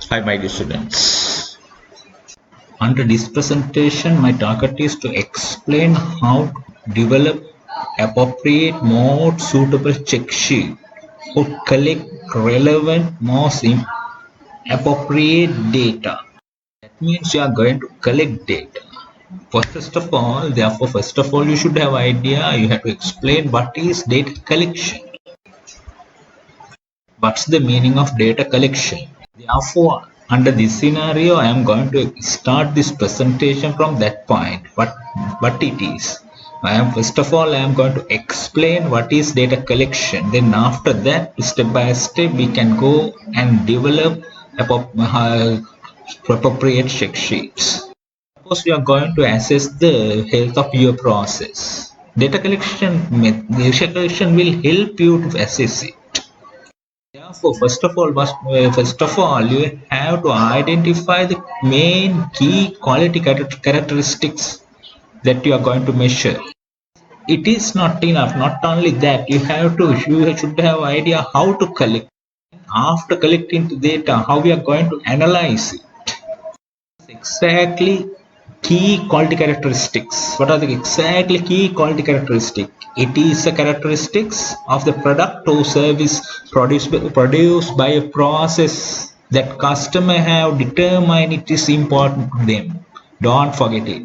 Hi, my dear students. Under this presentation, my target is to explain how to develop appropriate, more suitable check sheet to collect relevant, most appropriate data. That means you are going to collect data. First of all, you should have idea. You have to explain what is data collection. What's the meaning of data collection? Therefore, under this scenario, I am going to start this presentation from that point. What it is. First of all, I am going to explain what is data collection. Then after that, step by step, we can go and develop appropriate check sheets. Suppose you are going to assess the health of your process. Data collection will help you to assess it. Therefore, first of all, you have to identify the main key quality characteristics that you are going to measure. It is not enough. Not only that, you should have idea how to collect. After collecting the data, how we are going to analyze it. Exactly key quality characteristics. What are the exactly key quality characteristics? It is the characteristics of the product or service produced by a process that customer have determined it is important to them. Don't forget it.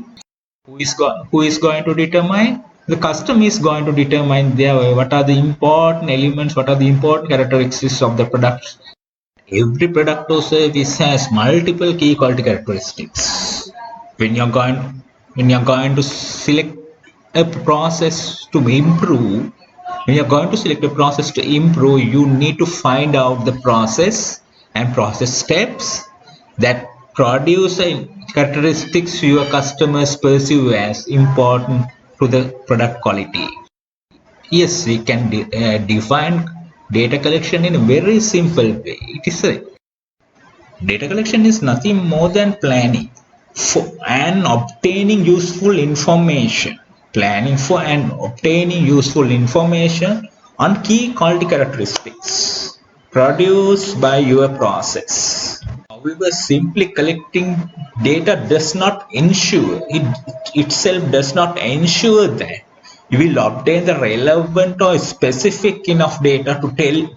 Who is going to determine? The customer is going to determine what are the important elements, what are the important characteristics of the product. Every product or service has multiple key quality characteristics. When you're going to select a process to improve, you need to find out the process and process steps that produce characteristics your customers perceive as important to the product quality. Yes, we can define data collection in a very simple way. Data collection is nothing more than planning for and obtaining useful information. Planning for and obtaining useful information on key quality characteristics produced by your process. However, simply collecting data itself does not ensure that you will obtain the relevant or specific enough data to tell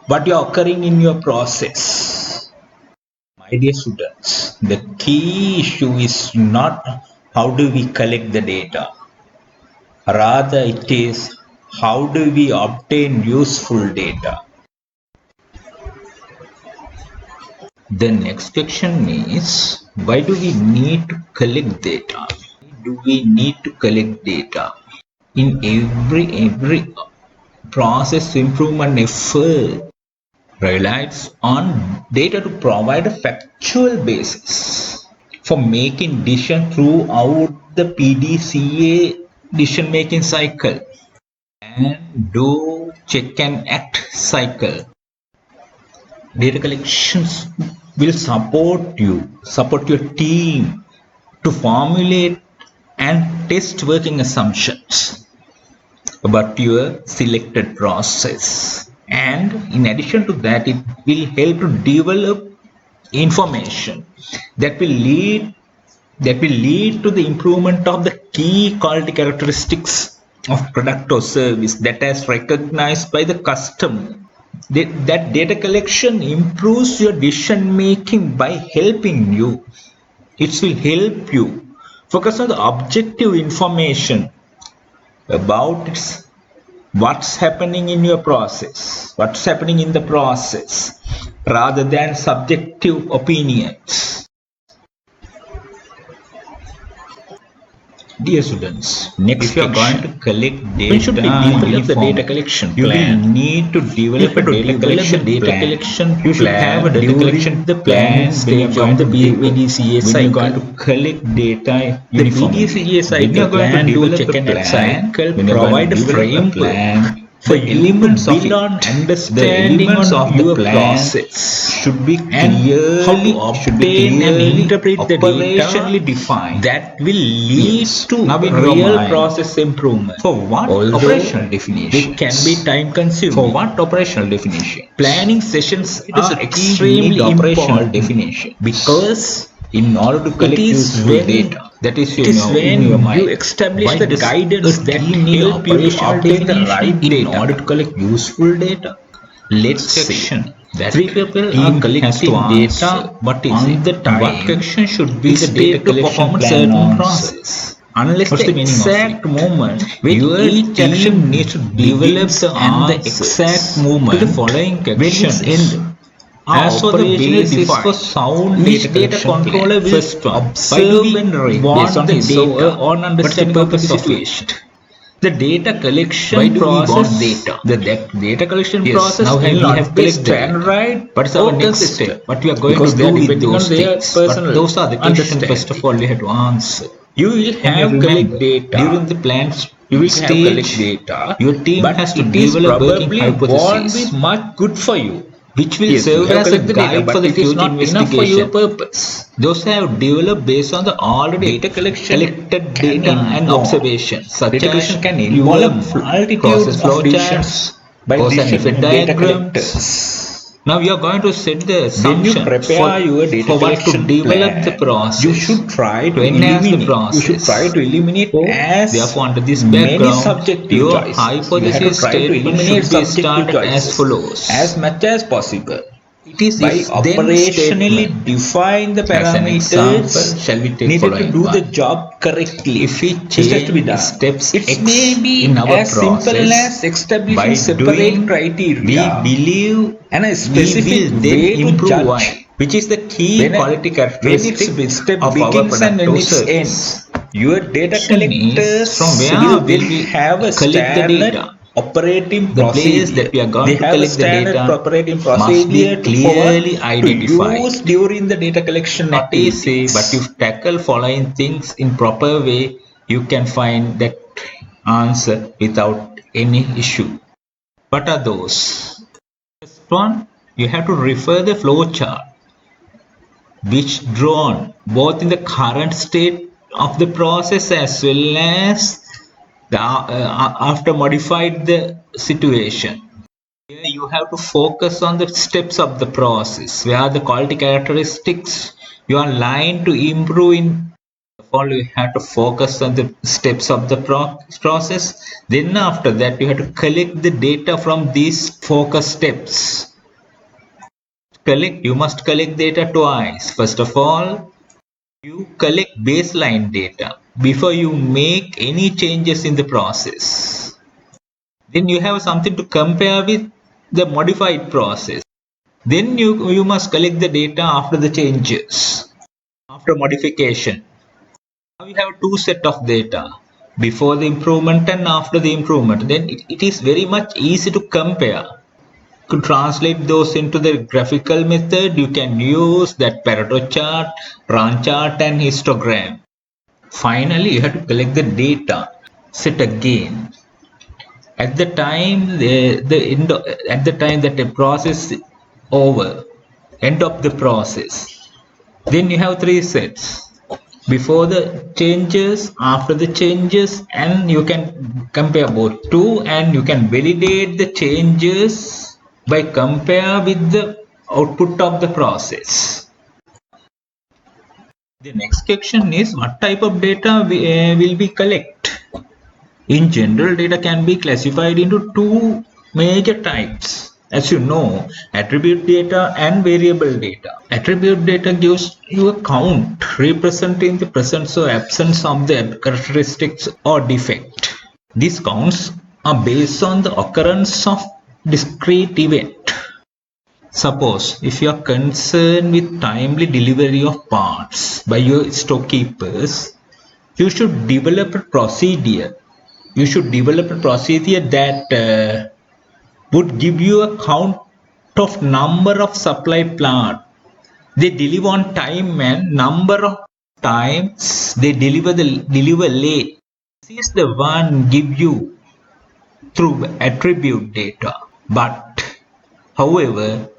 what is occurring in your process. My dear students, the key issue is not how do we collect the data. Rather, it is how do we obtain useful data. The next question is, why do we need to collect data? Do we need to collect data? In every process improvement effort relies on data to provide a factual basis for making decisions throughout the PDCA decision making cycle and do check and act cycle. Data collections will support your team to formulate and test working assumptions about your selected process. And in addition to that, it will help to develop information that will lead to the improvement of the key quality characteristics of product or service that is recognized by the customer. That data collection improves your decision making by helping you. It will help you focus on the objective information about what's happening in your process, what's happening in the process, rather than subjective opinions. Dear students, next you are going to collect data. Should develop the data collection plan. You will need to develop a data collection plan. You should have a data collection plan stage of the PDCA cycle. When you are going to collect data uniformly. The PDCA cycle, when you are going to develop a plan, provide a framework For you to build on understanding of your process should be and how to obtain and clearly interpret the operationally data defined. that will lead Yes. to Now in your real mind, process improvement. for what Although operational they can be definitions? time For consuming. what operational definitions? Planning sessions It is are a key you need extremely operational important definitions because in order to it collect is useful when data. That is it in is in your when you mind. establish Why the does guidance a that team need help you to operational obtain the right definition in data. order to collect useful data? Let's say Section. that Three people team are has to collecting answer data what is on it the and what time section should be it's the data take to collection perform a plan certain answer. process. Unless What's the the meaning of exact it? moment when Your each team action needs to develop begins the and the answers exact to the moment following when it's actions end are as for the operationally basis for defined. sound Each data collection plan. controller will First one, why do observe we and rate based want on the this. So, data on what's the understanding of the purpose of situation. it? The data Why collection do we want process, data? the data collection Yes, process now will we have not be collected the data. standardized What is our or next consistent step? What we are going because to they do are with depending on those their things? personal But those are the questions first of understanding. all we have to answer. You will Can you have collect remember during data. the plans You will have collect stage, data, your team but has to it is develop working probably won't be hypotheses, much good for you, which will yes, you serve have as a collected the data, guide for but the it is future not enough for your investigation. purpose. Those have developed based on the already Data collection collected can data and involve observations, such Data as collection can your involve a multitude process of flow decisions charts, by cause and effect decision data diagrams. collectors. Now you are going to set the When you assumption prepare your data for what to collection develop the plan, process, to enhance the process. So, as therefore, under this many background, subjective your choices. You have to hypothesis try to statement eliminate should be subjective started as choices as follows. much as possible. It is By if then operationally statement. define the As an example, parameters shall we take needed to following do the one? job correctly. If we This has to be change done. steps It may X in be our as simple process, as establishing by separate doing, we criteria believe and a we specific will then way to improve judge Y, which is the key when, quality when its characteristic step of our begins and product when or it ends. service. Your data Question is from collectors where will will then we have a collect the standard data? operating The place procedure. that we are They going to have a collect the standard data operating must be procedure for clearly what to identified. use during the data collection Not easy, but activities. if tackle following things in proper way, you can find that answer without any issue. What are those? First one, you have to refer the flowchart which drawn both in the current state of the process as well as after modified the situation. Here you have to focus on the steps of the process where the quality characteristics you are line to improve in. First of all, you have to focus on the steps of the process. Then after that, you have to collect the data from these focus steps. You must collect data twice. First of all, you collect baseline data before you make any changes in the process. Then you have something to compare with the modified process. Then you must collect the data after the changes, after modification. Now you have two set of data, before the improvement and after the improvement. Then it is very much easy to compare. To translate those into the graphical method, you can use that Pareto chart, Rank chart and histogram. Finally, you have to collect the data set again. At the time at the time that the process over, end of the process, then you have three sets: before the changes, after the changes, and you can compare both two, and you can validate the changes by compare with the output of the process. The next question is what type of data will we collect? In general, data can be classified into two major types. As you know, attribute data and variable data. Attribute data gives you a count representing the presence or absence of the characteristics or defect. These counts are based on the occurrence of discrete event. Suppose if you are concerned with timely delivery of parts by your storekeepers, you should develop a procedure. You should develop a procedure that would give you a count of number of supply plant they deliver on time and number of times they deliver late. This is the one give you through attribute data. But however,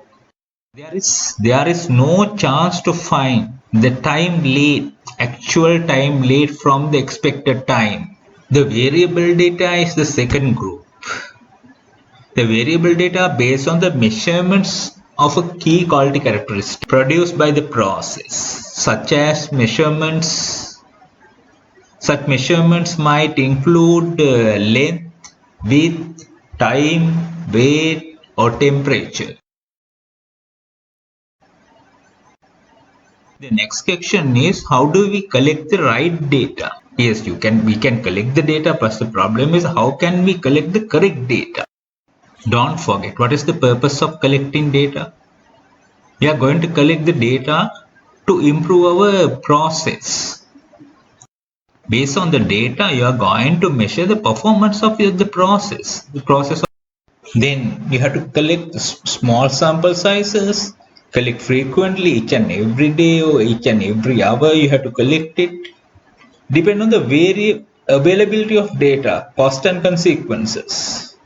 there is no chance to find the time late, actual time late from the expected time. The variable data is the second group. The variable data based on the measurements of a key quality characteristic produced by the process, such as measurements. Such measurements might include length, width, time, weight, or temperature. The next section is how do we collect the right data? Yes, we can collect the data, but the problem is how can we collect the correct data? Don't forget what is the purpose of collecting data? We are going to collect the data to improve our process. Based on the data, you are going to measure the performance of the process. Then you have to collect small sample sizes, collect frequently, each and every day or each and every hour you have to collect it. Depend on the availability of data, cost and consequences.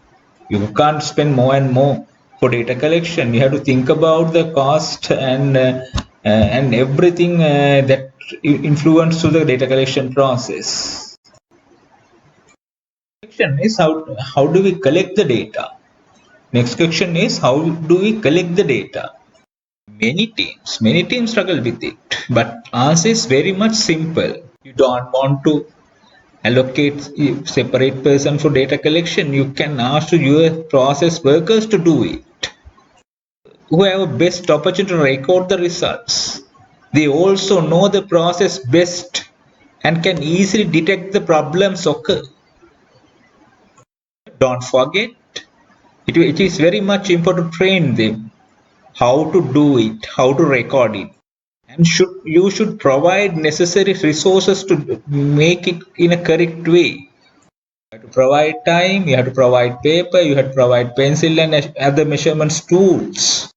You can't spend more and more for data collection. You have to think about the cost and everything that influence to the data collection process. Question is how do we collect the data? Next question is how do we collect the data? Many teams struggle with it, but answer is very much simple. You don't want to allocate a separate person for data collection. You can ask your process workers to do it, who have a best opportunity to record the results. They also know the process best and can easily detect the problems occur. Don't forget, it is very much important to train them how to do it, how to record it. And you should provide necessary resources to make it in a correct way. You have to provide time, you have to provide paper, you have to provide pencil and other measurements tools.